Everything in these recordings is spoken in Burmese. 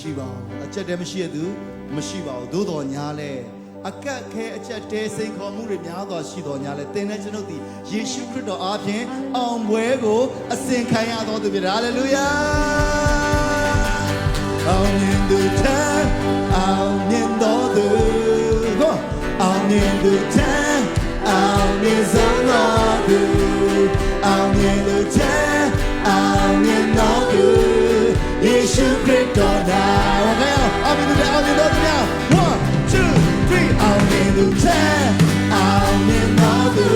မရှိပါဘူးအချက်တည်းမရှိရသူမရှိပါဘူးသို့တော်ညာလဲအကက်ခဲအချက်တဲစိန်ခေါ်မှုတွေများစွာရှိတော်ညာလဲသင်တဲ့ကျွန်ုပ်သည်ယေရှုခရစ်တော်အားဖြင့်အောင်ပွဲကိုအစဉ်ခံရတော်သူဖြစ်တယ်ဟာလေလုယာအောင်မြင်သူထံအောင်မြင်တော်သူအောင်မြင်သူထံအောင်မြင်ဆုံးတော်သူအောင်မြင်သူထံအောင်မြင်တော်သူယေရှုခရစ်တော်နာဟုတ်ကဲ့အောင်မြင်သူထံအောင်မြင်တော်သူများ 1 2 3အောင်မြင်သူထံအောင်မြင်တော်သူ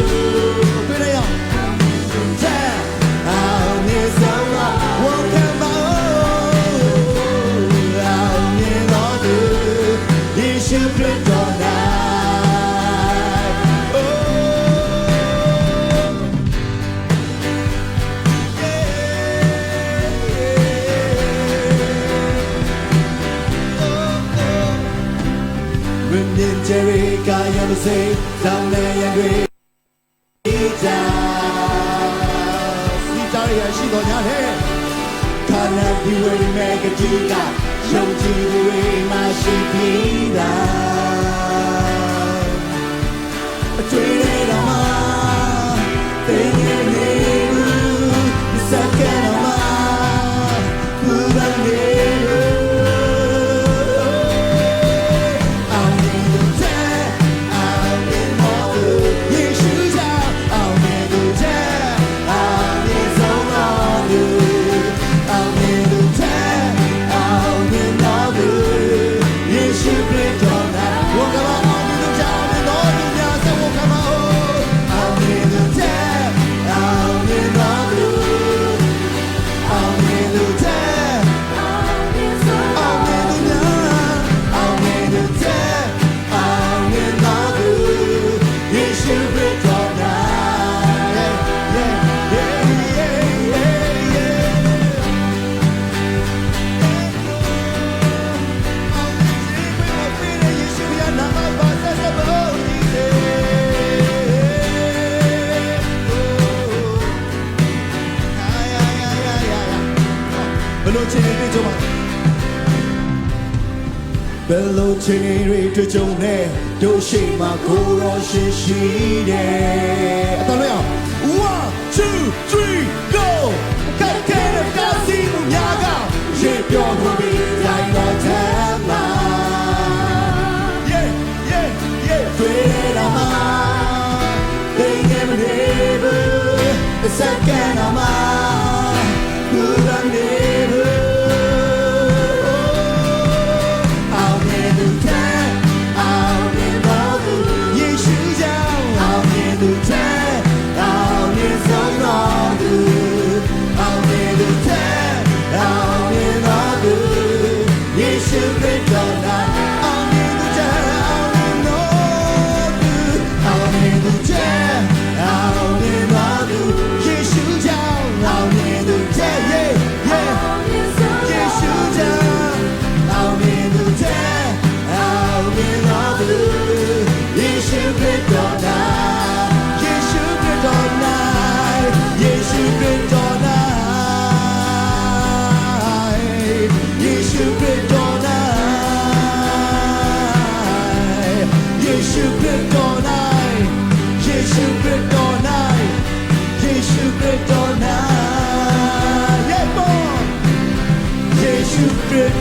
တွေ့ရအောင်အောင်မြင်သူထံအောင်မြင်ဆုံးတော်ဝန်ခံပါအောင်မြင်တော်သူယေရှုခရစ်တော်နာJerica, you say, someday and we she don't have hair. Can't have you when you make a chica. Show you the way my sheep is. A train on my thing in you. The second on my good on you. Bello Chinere to Jone, do she my Goro she there. 1, 2, 3, go! Captain of Gazi Yaga, shape your hobby like no tema. Yeah, freedom. They never never, the second of my good on never.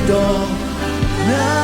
Don't